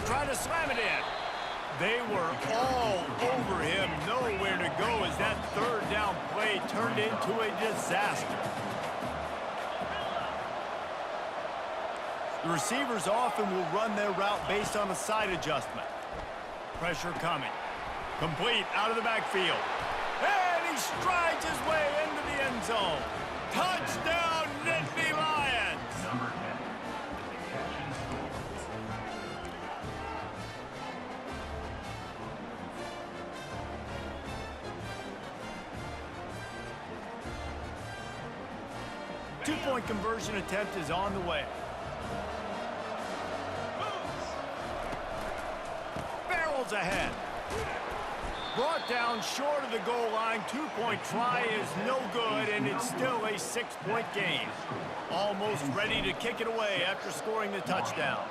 trying to slam it in. They were all over him, nowhere to go as that third down play turned into a disaster. The receivers often will run their route based on a side adjustment. Pressure coming. Complete out of the backfield. And he strides his way into the end zone. Touchdown, Nittany Lions! Number 10. Two-point conversion attempt is on the way. Barrels ahead. Brought down short of the goal line. Two-point try is no good, and it's still a 6-point game. Almost ready to kick it away after scoring the touchdown.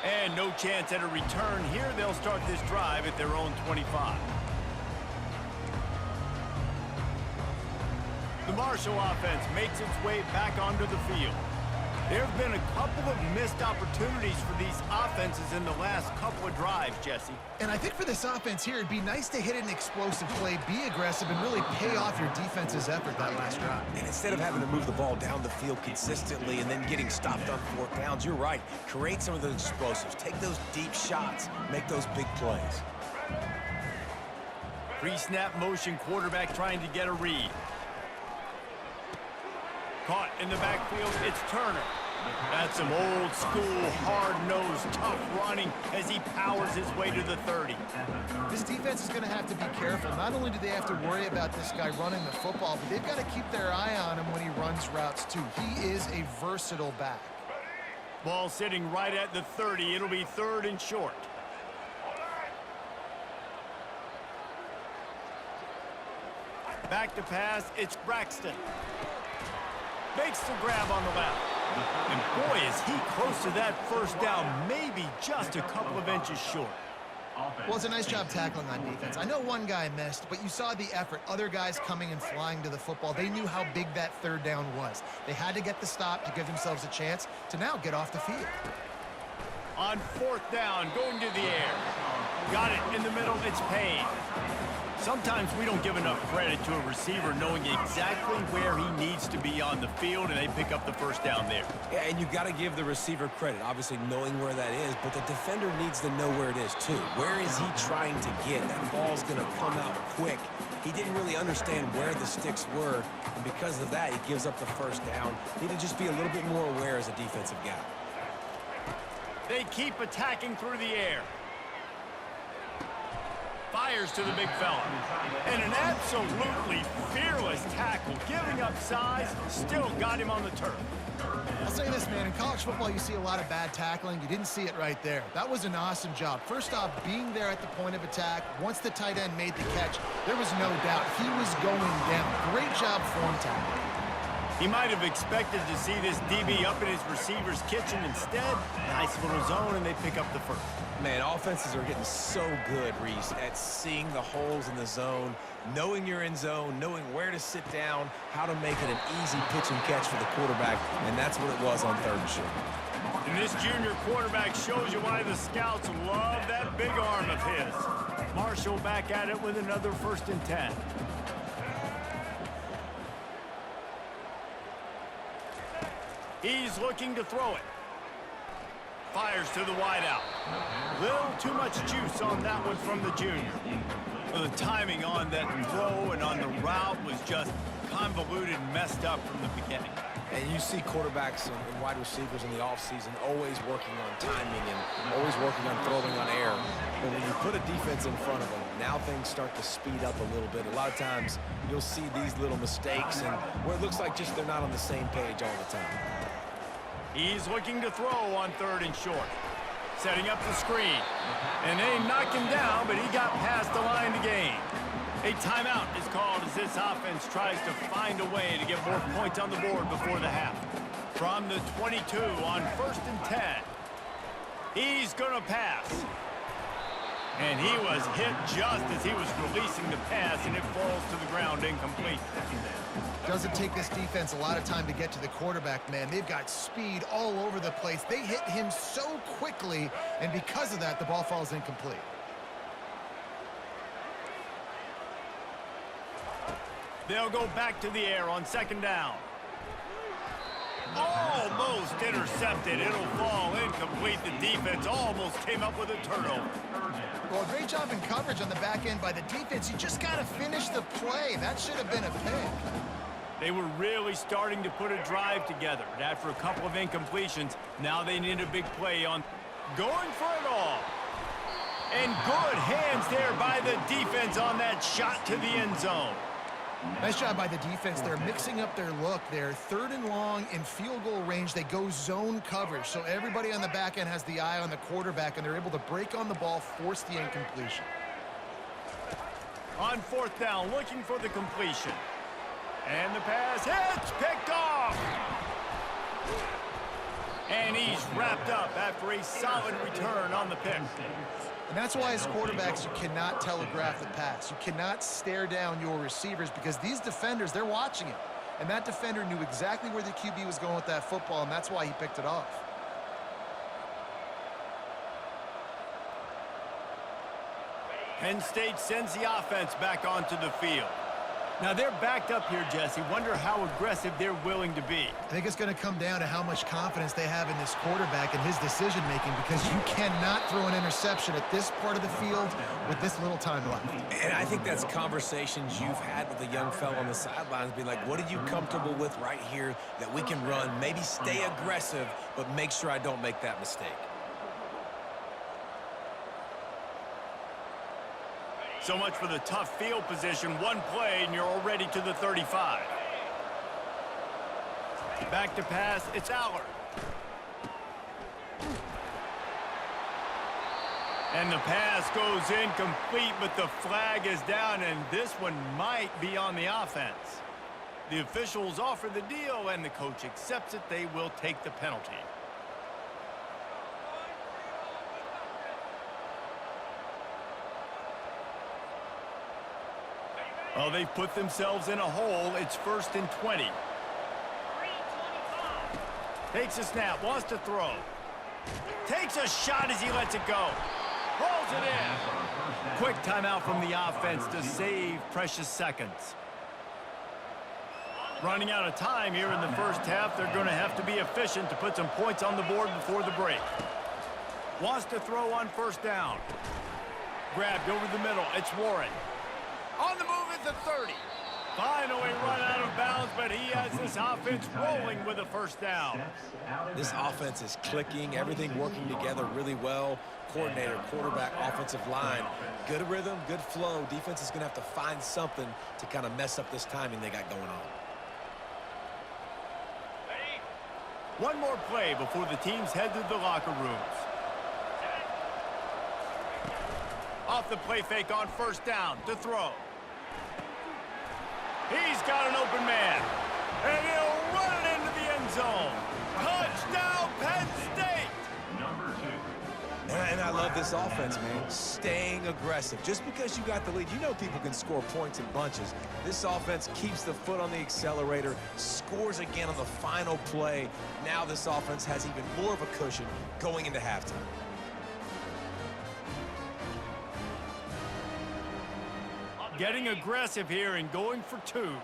And no chance at a return here. They'll start this drive at their own 25. The Marshall offense makes its way back onto the field. There have been a couple of missed opportunities for these offenses in the last couple of drives, Jesse. And I think for this offense here, it'd be nice to hit an explosive play, be aggressive, and really pay off your defense's effort that last drive. And instead of having to move the ball down the field consistently and then getting stopped on 4th downs, you're right. Create some of those explosives. Take those deep shots. Make those big plays. Pre-snap motion quarterback trying to get a read. Caught in the backfield, it's Turner. That's some old school, hard-nosed, tough running as he powers his way to the 30. This defense is going to have to be careful. Not only do they have to worry about this guy running the football, but they've got to keep their eye on him when he runs routes too. He is a versatile back. Ball sitting right at the 30. It'll be 3rd and short. Back to pass, it's Braxton. Makes the grab on the left. And boy, is he close to that first down, maybe just a couple of inches short. Well, it's a nice job tackling on defense. I know one guy missed, but you saw the effort. Other guys coming and flying to the football. They knew how big that 3rd down was. They had to get the stop to give themselves a chance to now get off the field. On 4th down, going to the air. Got it in the middle, it's Payne. Sometimes we don't give enough credit to a receiver knowing exactly where he needs to be on the field, and they pick up the first down there. Yeah, and you got to give the receiver credit, obviously knowing where that is, but the defender needs to know where it is too. Where is he trying to get? That ball's going to come out quick. He didn't really understand where the sticks were, and because of that, he gives up the first down. Need to just be a little bit more aware as a defensive guy. They keep attacking through the air. Fires to the big fella. And an absolutely fearless tackle. Giving up size, still got him on the turf. I'll say this, man. In college football, you see a lot of bad tackling. You didn't see it right there. That was an awesome job. First off, being there at the point of attack. Once the tight end made the catch, there was no doubt he was going down. Great job form tackling. He might have expected to see this DB up in his receiver's kitchen. Instead, nice little zone, and they pick up the first. Man, offenses are getting so good, Reese, at seeing the holes in the zone, knowing you're in zone, knowing where to sit down, how to make it an easy pitch and catch for the quarterback, and that's what it was on 3rd and short. And this junior quarterback shows you why the scouts love that big arm of his. Marshall back at it with another 1st and 10. He's looking to throw it. Fires to the wideout. Little too much juice on that one from the junior. Well, the timing on that throw and on the route was just convoluted and messed up from the beginning. And you see quarterbacks and wide receivers in the offseason always working on timing and always working on throwing on air. But when you put a defense in front of them, now things start to speed up a little bit. A lot of times you'll see these little mistakes and where it looks like just they're not on the same page all the time. He's looking to throw on 3rd and short. Setting up the screen. And they knock him down, but he got past the line to gain. A timeout is called as this offense tries to find a way to get more points on the board before the half. From the 22 on 1st and 10. He's going to pass. And he was hit just as he was releasing the pass, and it falls to the ground incomplete. Doesn't take this defense a lot of time to get to the quarterback, man. They've got speed all over the place. They hit him so quickly, and because of that, the ball falls incomplete. They'll go back to the air on second down. Almost intercepted. It'll fall incomplete. The defense almost came up with a turnover. Well, great job in coverage on the back end by the defense. You just got to finish the play. That should have been a pick. They were really starting to put a drive together. And after a couple of incompletions, now they need a big play on going for it all. And good hands there by the defense on that shot to the end zone. Nice job by the defense. They're mixing up their look. They're third and long in field goal range. They go zone coverage. So everybody on the back end has the eye on the quarterback, and they're able to break on the ball, force the incompletion. On fourth down, looking for the completion. And the pass hits, picked off. And he's wrapped up after a solid return on the pick. And that's why as quarterbacks, you cannot telegraph the pass. You cannot stare down your receivers because these defenders, they're watching it. And that defender knew exactly where the QB was going with that football, and that's why he picked it off. Penn State sends the offense back onto the field. Now they're backed up here, Jesse. Wonder how aggressive they're willing to be. I think it's going to come down to how much confidence they have in this quarterback and his decision-making, because you cannot throw an interception at this part of the field with this little time left. And I think that's conversations you've had with the young fella on the sidelines, be like, what are you comfortable with right here that we can run? Maybe stay aggressive, but make sure I don't make that mistake. So much for the tough field position. One play, and you're already to the 35. Back to pass, it's Allard. And the pass goes incomplete, but the flag is down, and this one might be on the offense. The officials offer the deal, and the coach accepts it. They will take the penalty. Well, they've put themselves in a hole. It's 1st and 20. Takes a snap, wants to throw. Takes a shot as he lets it go. Pulls it in. Quick timeout from the offense to save precious seconds. Running out of time here in the first half. They're going to have to be efficient to put some points on the board before the break. Wants to throw on first down. Grabbed over the middle. It's Warren. On the move at the 30. Finally run out of bounds, but he has this offense rolling with a first down. This offense is clicking, everything working together really well. Coordinator, quarterback, offensive line. Good rhythm, good flow. Defense is going to have to find something to kind of mess up this timing they got going on. One more play before the teams head to the locker rooms. Off the play fake on first down to throw. He's got an open man, and he'll run it into the end zone. Touchdown, Penn State! And I love this offense, man. Staying aggressive. Just because you got the lead, you know people can score points in bunches. This offense keeps the foot on the accelerator, scores again on the final play. Now this offense has even more of a cushion going into halftime. Getting aggressive here and going for two.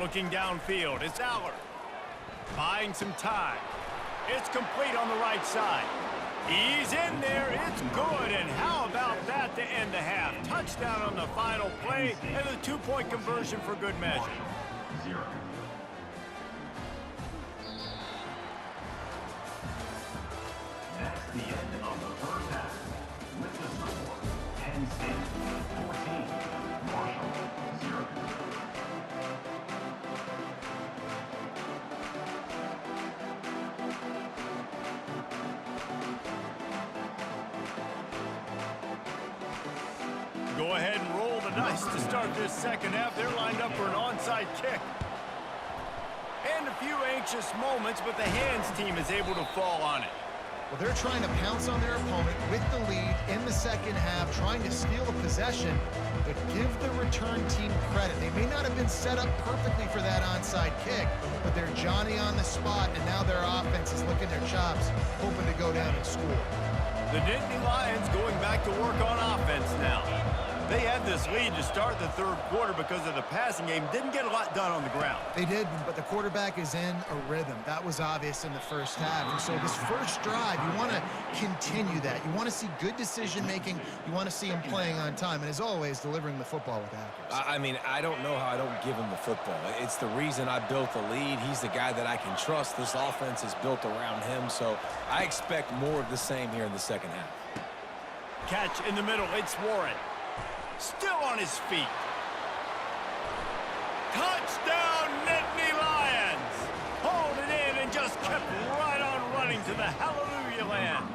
Looking downfield, it's Allard. Buying some time. It's complete on the right side. He's in there, it's good, and how about that to end the half? Touchdown on the final play, and the two-point conversion for good measure. That's the end of the first half. With the score, Penn State 14, Marshall 0. Go ahead and roll the dice to start this second half. They're lined up for an onside kick. And the few anxious moments, but the hands team is able to fall on it. Well, they're trying to pounce on their opponent with the lead in the second half, trying to steal a possession, but give the return team credit. They may not have been set up perfectly for that onside kick, but they're Johnny on the spot, and now their offense is licking their chops, hoping to go down and score. The Nittany Lions going back to work on offense now. They had this lead to start the third quarter because of the passing game. Didn't get a lot done on the ground. They did, but the quarterback is in a rhythm. That was obvious in the first half. And so this first drive, you want to continue that. You want to see good decision-making. You want to see him playing on time. And as always, delivering the football with accuracy. I mean, I don't know how I don't give him the football. It's the reason I built the lead. He's the guy that I can trust. This offense is built around him, so I expect more of the same here in the second half. Catch in the middle. It's Warren. Still on his feet. Touchdown, Nittany Lions! Hold it in and just kept right on running to the hallelujah land.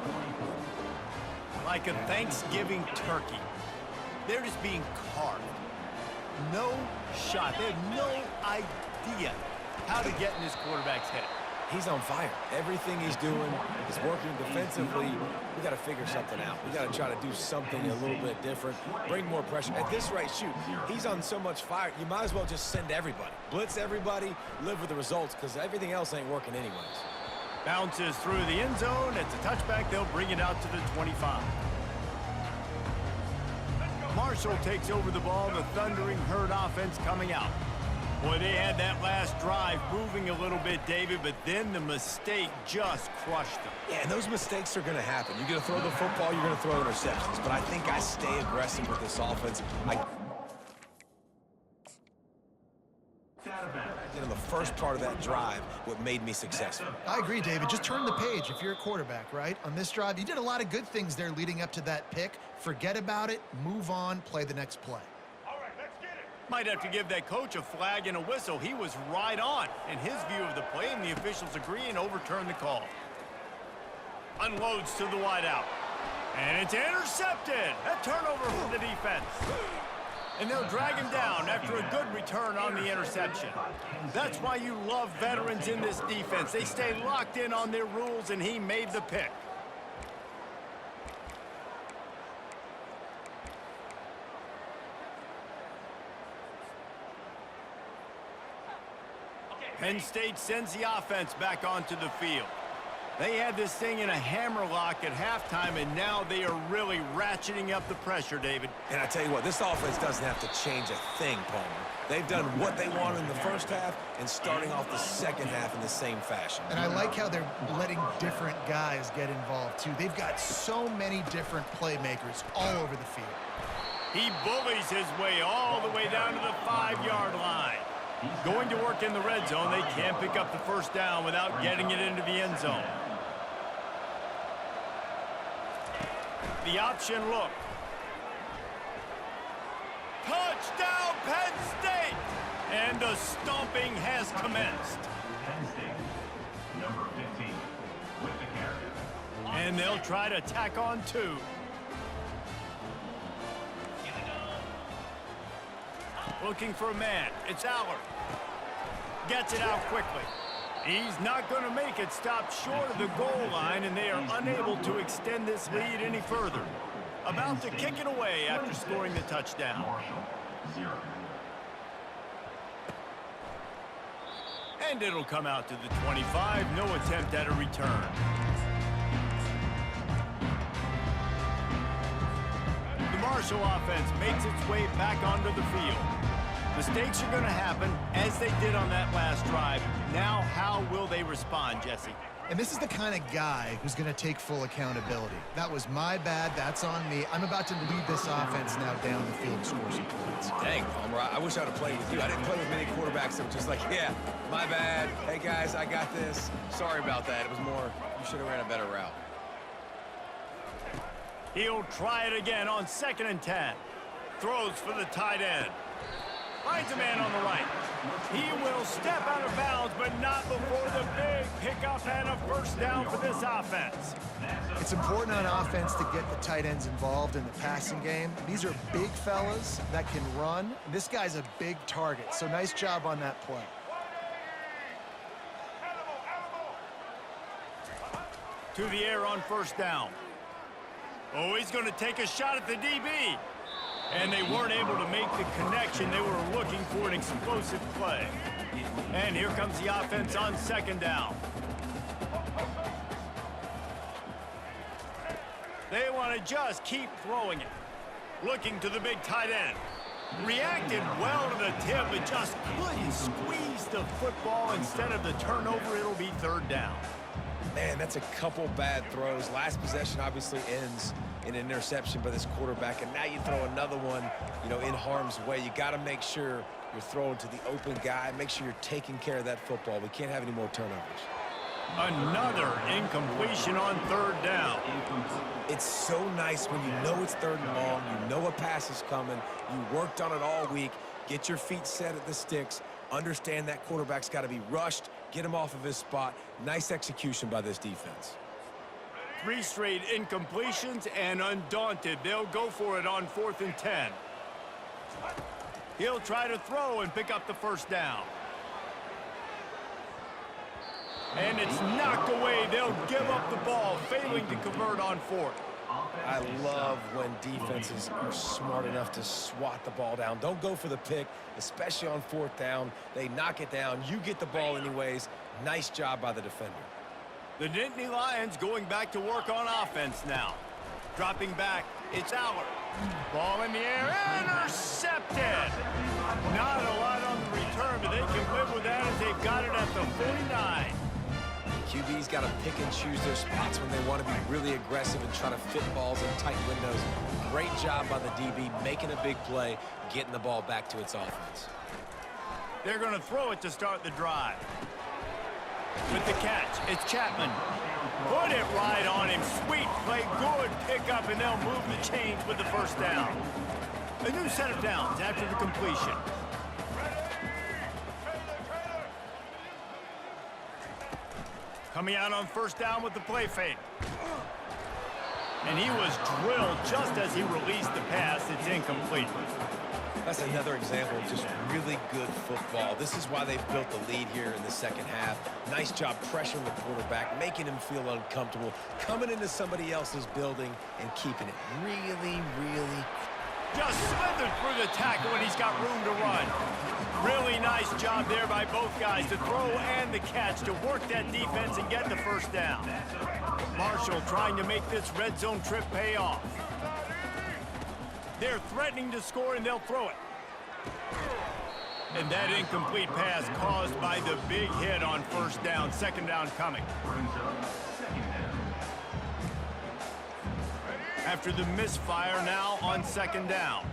Like a Thanksgiving turkey. They're just being carved. No shot. They have no idea how to get in this quarterback's head. He's on fire. Everything he's doing is working defensively. We got to figure something out. We got to try to do something a little bit different, bring more pressure. At this rate, shoot, he's on so much fire, you might as well just send everybody. Blitz everybody, live with the results, because everything else ain't working anyways. Bounces through the end zone. It's a touchback. They'll bring it out to the 25. Marshall takes over the ball. The Thundering Herd offense coming out. Boy, they had that last drive moving a little bit, David, but then the mistake just crushed them. Yeah, and those mistakes are going to happen. You're going to throw the football, you're going to throw interceptions. But I think I stay aggressive with this offense. In the first part of that drive, what made me successful. I agree, David. Just turn the page if you're a quarterback, right? On this drive, you did a lot of good things there leading up to that pick. Forget about it, move on, play the next play. Might have to give that coach a flag and a whistle. He was right on in his view of the play, and the officials agree and overturn the call. Unloads to the wideout. And it's intercepted. A turnover from the defense. And they'll drag him down after a good return on the interception. That's why you love veterans in this defense. They stay locked in on their rules, and he made the pick. Penn State sends the offense back onto the field. They had this thing in a hammerlock at halftime, and now they are really ratcheting up the pressure, David. And I tell you what, this offense doesn't have to change a thing, Palmer. They've done what they wanted in the first half and starting off the second half in the same fashion. And I like how they're letting different guys get involved, too. They've got so many different playmakers all over the field. He bullies his way all the way down to the 5-yard line. Going to work in the red zone. They can't pick up the first down without getting it into the end zone. The option look. Touchdown, Penn State! And the stomping has commenced. Penn State, number 15, with the carry. And they'll try to tack on 2. Looking for a man. It's Aller. Gets it out quickly. He's not going to make it. Stopped short of the goal line, and they are unable to extend this lead any further. About to kick it away after scoring the touchdown. Marshall, 0. And it'll come out to the 25. No attempt at a return. The Marshall offense makes its way back onto the field. Mistakes are going to happen, as they did on that last drive. Now, how will they respond, Jesse? And this is the kind of guy who's going to take full accountability. That was my bad. That's on me. I'm about to lead this offense now down the field and score some points. Dang, Palmer, I wish I would have played with you. I didn't play with many quarterbacks that were just like, yeah, my bad. Hey, guys, I got this. Sorry about that. It was more, you should have ran a better route. He'll try it again on 2nd and 10. Throws for the tight end. Finds a man on the right. He will step out of bounds, but not before the big pickup and a first down for this offense. It's important on offense to get the tight ends involved in the passing game. These are big fellas that can run. This guy's a big target, so nice job on that play. to the air on first down. Oh, he's going to take a shot at the DB. And they weren't able to make the connection. They were looking for an explosive play. And here comes the offense on second down. They want to just keep throwing it. Looking to the big tight end. Reacted well to the tip, but just couldn't squeeze the football. Instead of the turnover, it'll be third down. Man, that's a couple bad throws. Last possession obviously ends in an interception by this quarterback, and now you throw another one, in harm's way. You got to make sure you're throwing to the open guy. Make sure you're taking care of that football. We can't have any more turnovers. Another incompletion on third down. It's so nice when you know it's third and long, you know a pass is coming, you worked on it all week, get your feet set at the sticks, understand that quarterback's got to be rushed, get him off of his spot. Nice execution by this defense. 3 straight incompletions, and undaunted, they'll go for it on 4th and 10. He'll try to throw and pick up the first down. And it's knocked away. They'll give up the ball, failing to convert on 4th. I love when defenses are smart enough to swat the ball down. Don't go for the pick, especially on 4th down. They knock it down. You get the ball anyways. Nice job by the defender. The Nittany Lions going back to work on offense now. Dropping back, it's Aller. Ball in the air, intercepted. Not a lot on the return, but they can live with that as they've got it at the 49. QB's got to pick and choose their spots when they want to be really aggressive and try to fit balls in tight windows. Great job by the DB making a big play, getting the ball back to its offense. They're going to throw it to start the drive. With the catch, it's Chapman. Put it right on him. Sweet play, good pickup, and they'll move the chains with the first down. A new set of downs after the completion. Coming out on first down with the play fake. And he was drilled just as he released the pass. It's incomplete. That's another example of just really good football. This is why they've built the lead here in the second half. Nice job pressuring the quarterback, making him feel uncomfortable, coming into somebody else's building and keeping it really, really. Just slithered through the tackle, and he's got room to run. Really nice job there by both guys, to throw and the catch, to work that defense and get the first down. Marshall trying to make this red zone trip pay off. They're threatening to score, and they'll throw it. And that incomplete pass caused by the big hit on first down. Second down coming. After the misfire, now on second down.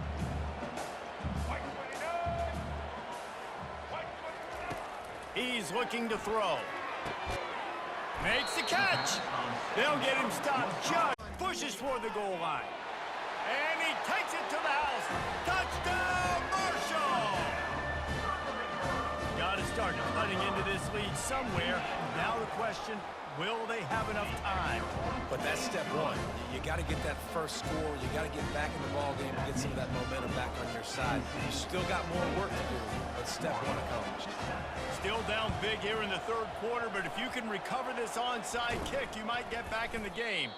He's looking to throw. Makes the catch. They'll get him stopped. Just pushes for the goal line. And he takes it to the house. Touchdown, Marshall! Got to start cutting into this lead somewhere. Now the question, will they have enough time? But that's step one. You got to get that first score. You got to get back in the ball game and get some of that momentum back on your side. You still got more work to do, but step one accomplished. Still down big here in the third quarter, but if you can recover this onside kick, you might get back in the game.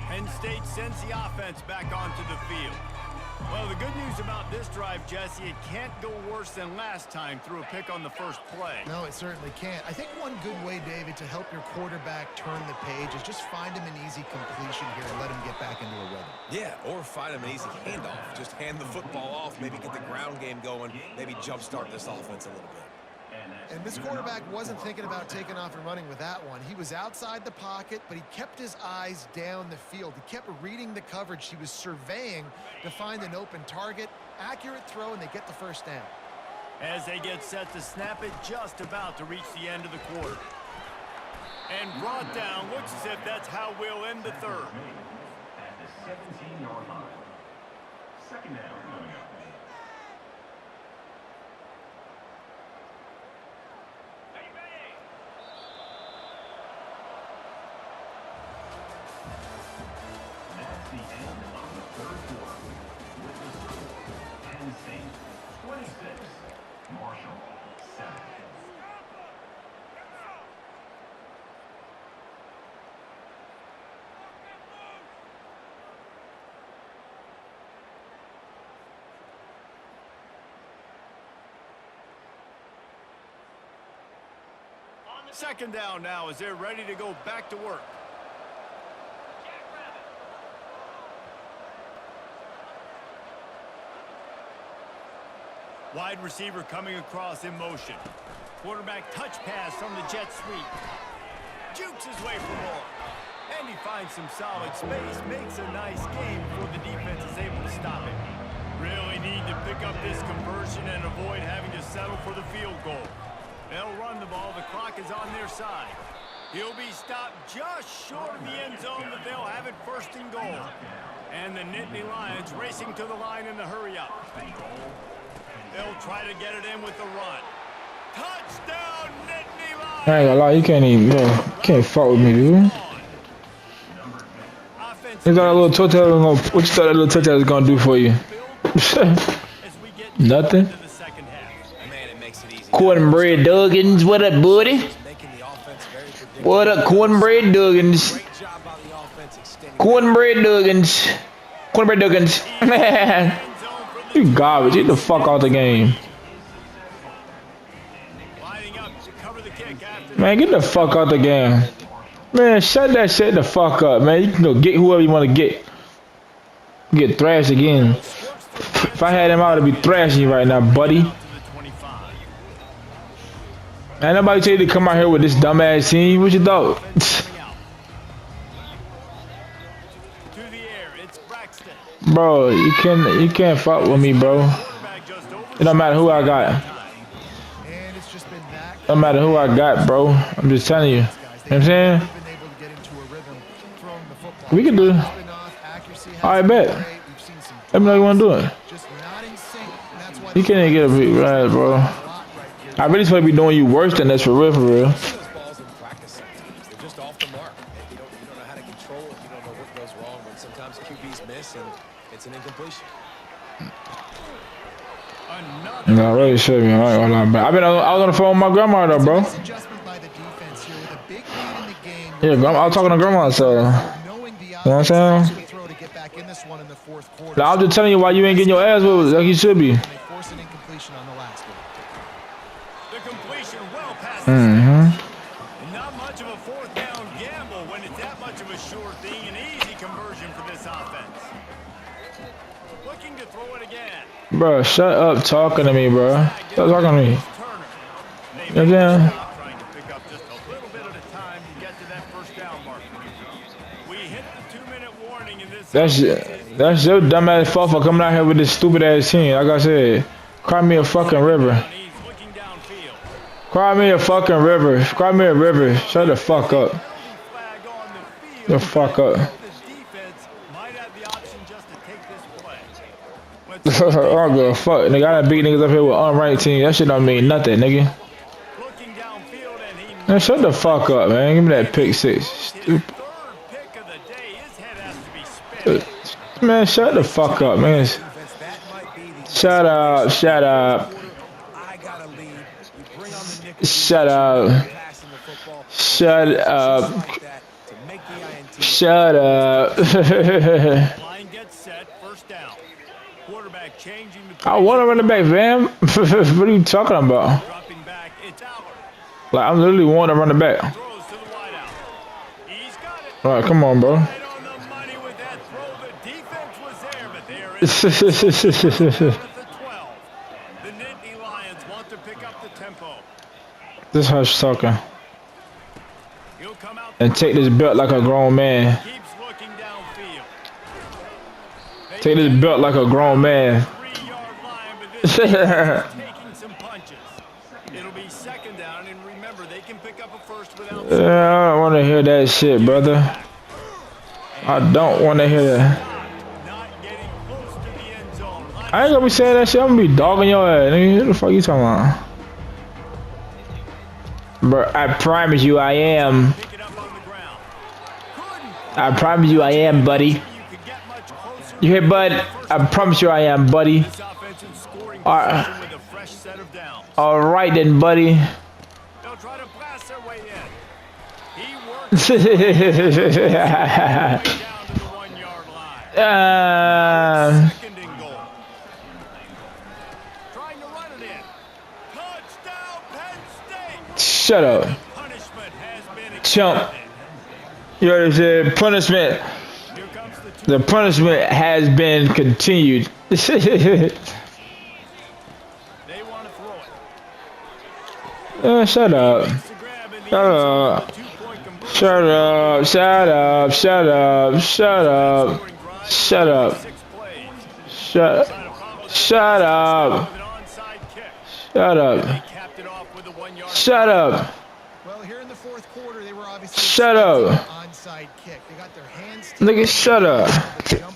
Penn State sends the offense back onto the field. Well, the good news about this drive, Jesse, it can't go worse than last time through a pick on the first play. No, it certainly can't. I think one good way, David, to help your quarterback turn the page is just find him an easy completion here and let him get back into a rhythm. Yeah, or find him an easy handoff. Just hand the football off, maybe get the ground game going, maybe jumpstart this offense a little bit. And this quarterback wasn't thinking about taking off and running with that one. He was outside the pocket, but he kept his eyes down the field. He kept reading the coverage. He was surveying to find an open target. Accurate throw, and they get the first down. As they get set to snap it, just about to reach the end of the quarter. And brought down, looks as if that's how we'll end the third. At the 17-yard line. Second down coming up. the end of the third quarter. With the score, Penn State 26, Marshall 7. Second down now as they're ready to go back to work. Wide receiver coming across in motion. Quarterback touch pass from the jet sweep. Jukes his way for more. And he finds some solid space. Makes a nice game before the defense is able to stop it. Really need to pick up this conversion and avoid having to settle for the field goal. They'll run the ball. The clock is on their side. He'll be stopped just short of the end zone, but they'll have it first and goal. And the Nittany Lions racing to the line in the hurry-up. They'll try to get it in with the run. Touchdown, Nittany Lions! I ain't gonna lie, you can't fuck with me, dude. You thought that little touchdown was gonna, what you thought that little touchdown was gonna do for you? Nothing. Cornbread Duggins, what up, buddy? What up, Cornbread Duggins? Cornbread Duggins. Cornbread Duggins. Man, you garbage. Get the fuck out the game. Man, get the fuck out the game. Man, shut that shit the fuck up, man. You can go get whoever you want to get. Get thrashed again. If I had him out, I'd be thrashing you right now, buddy. Ain't nobody tell you to come out here with this dumbass team. What you thought? Bro, you can't fuck with me, bro. It don't matter who I got. Don't matter who I got, bro. I'm just telling you. You know what I'm saying? We can do it. Alright, bet. Let me know you want to do it. You can't even get a big ride, bro. I really supposed to be doing you worse than this, for real, for real. Those balls in practice sometimes, they're just off the mark. You don't know how to control it. You don't know what goes wrong when sometimes QBs miss and it's an incompletion. No, really should be. I was on the phone with my grandma though, bro. Yeah, I was talking to grandma, so you know what I'm saying? Like, I'm just telling you why you ain't getting your ass whooped like you should be. Not much of a fourth down gamble when it's that much of a sure thing. An easy conversion for this offense. Looking to throw it again. Bro, shut up talking to me, bro. Stop talking to me. You know what I'm saying? Trying to pick up just a little bit at a time to get to that first down mark. We hit the 2-minute warning in this. That's your dumb ass fault for coming out here with this stupid ass team. Like I said, cry me a fucking river. Cry me a fucking river. Cry me a river. Shut the fuck up. The fuck up. I don't give a fuck. Nigga, I done beat niggas up here with unranked team. That shit don't mean nothing, nigga. Man, shut the fuck up, man. Give me that pick six. Stupid. Man, shut the fuck up, man. Shut up. Shut up. Shut up. Shut up. Shut up. I want to run it back, fam. What are you talking about? Like, I'm literally wanting to run it back. Alright, come on, bro. This is how she's talking. And take this belt like a grown man. Take this belt like a grown man. It'll be second down, and remember, they can pick up a first without. I don't want to hear that shit, brother. I don't want to hear that. I ain't gonna be saying that shit. I'm gonna be dogging your ass, nigga. What the fuck you talking about? Bro, I promise you I am. I promise you I am, buddy. You hear, bud? I promise you I am, buddy. This offensive scoring Alright. position with a fresh set of downs. Alright then, buddy. They'll try to blast their way in. He works down to the 1-yard line. Second and goal. Trying to run it in. Touchdown, Penn State. Shut up. Punishment has been Chump. accepted. You heard it said punishment. Here comes the The punishment has been continued. They want to throw it. Shut up. Makes the grab in the Shut end zone up. for the 2-point conversion. Shut up. Shut up. Shut up. Shut up. Scoring drive, Shut up. 6 plays. Shut. Trying to follow that Shut up. with an onside kick. Shut They up. capped it off with a 1-yard. Shut up. Well, here in the fourth quarter, they were obviously Shut up. onside kick. They got their hands Nigga, shut up.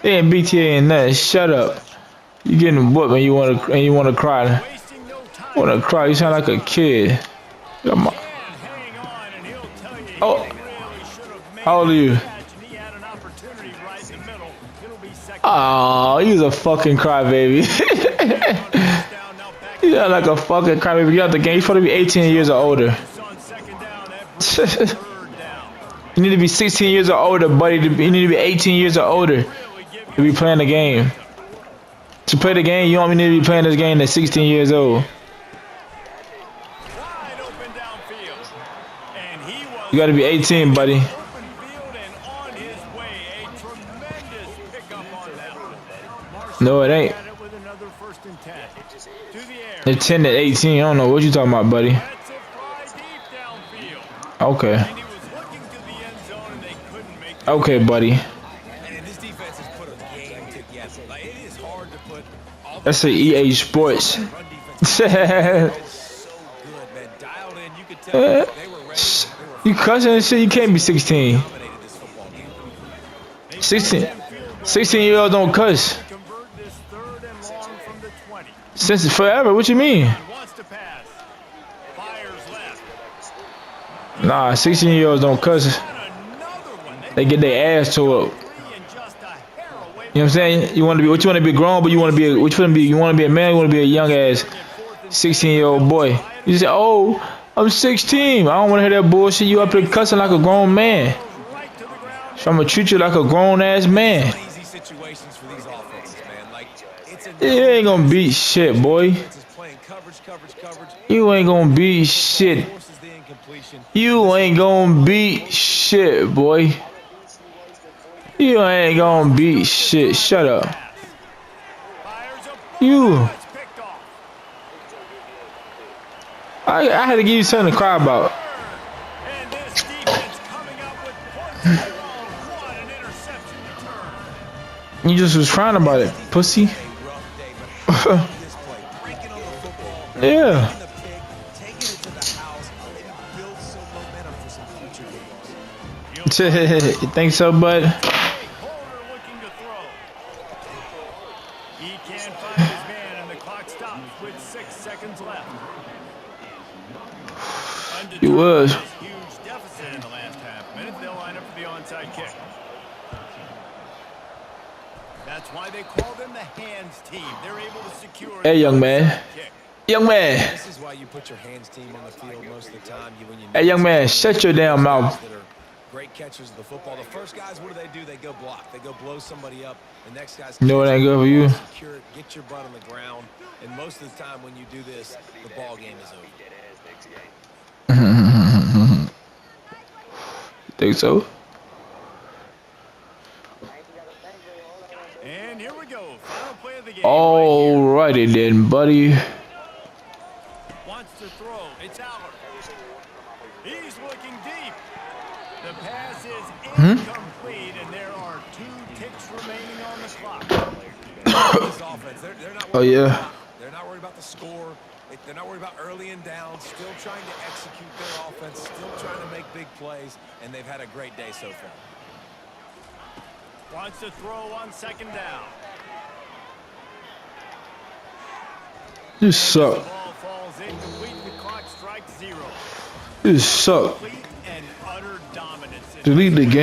They ain't BTA and nothing. Shut up. You getting whooped and you wanna cry. Wasting no time. Wanna cry? You sound like a kid. Come on. And hang on, and he'll tell you Oh. he really should have made How old are you? that catch, and he had an opportunity right in the middle. It'll be second Oh, you was a fucking crybaby. down, now back You sound like a fucking crybaby. You out the game. You're supposed to be 18 years or older. on second down. That brings the third down. You need to be 16 years or older, buddy. You need to be 18 years or older Really give to be playing the game. To play the game, you don't need to be playing this game at 16 years old. wide open downfield. And he was You got to be 18, buddy. open field and on his way. A tremendous pickup on that one. Marshall No, it ain't. at it with another 1st and 10. To the air. They're 10 at 18. I don't know what you talking about, buddy. That's it, fly deep downfield. Okay. And he was looking to the end zone and they couldn't make the Okay, buddy. And this defense has put a game together. Like, it is hard to put all the That's a EA Sports. run defense so good, man. Dialed in, you could tell they were ready. They were You cussing and shit, you can't be 16. dominated this football game. 16-year-olds don't cuss. convert this 3rd and long from the 20. Since forever, what you mean? Wants to pass. Fires left. Nah, 16-year-olds don't cuss. And another one. They get their ass tore up. 3 and just a hair away. You know what I'm saying? You want to be grown, but you want to be you want to be a man, you want to be a young ass 16-year-old boy. You say, "Oh, I'm 16. I don't want to hear that bullshit. You up there cussing like a grown man. Right to the ground. So I'm gonna treat you like a grown ass man. Easy situations for these offenses, man. Like, it's a You ain't gonna beat shit, boy. defense is playing coverage. You ain't gonna beat shit. Forces the incompletion. You ain't gonna beat shit, boy. You ain't gonna beat shit. Shut up. Fires up. You. It's picked off. I had to give you something to cry about. And this defense coming up with points of their own. What an interception return. You just was crying about it, pussy. A rough day, but how about this play? Breaking on the football, Yeah. in the pick, taking it to the house, maybe build some momentum for some future games. You think so, bud? Holder looking to throw. He can't find his man, and the clock stops with 6 seconds left. He was. Undetermined, huge deficit in the last half minute. They'll line up for the onside kick. That's why they call them the hands team. They're able to secure. Hey, the young man. onside kick. Young man. This is why you put your hands team on the field most of the time. When you Hey, young man, shut your damn mouth. that are great catchers of the football. The first guys, what do? They go block. They go blow somebody up. The next guys You know what ain't good for you? secure it, get your butt on the ground. And most of the time when you do this, the ball game is over. Think so? And here we go. Final play of the game. Alrighty then, buddy. Wants to throw. It's Aller. He's looking deep. The pass is incomplete, and there are 2 ticks remaining on the clock. This offense, they're not Oh, worried yeah. about, they're not worried about the score. They're not worried about early and down. Still trying to execute their offense. Still trying to make big plays, and they've had a great day so far. Wants to throw on 2nd down. You The suck. ball falls incomplete. The clock strikes 0. You suck. Complete and utter dominance. Delete the game.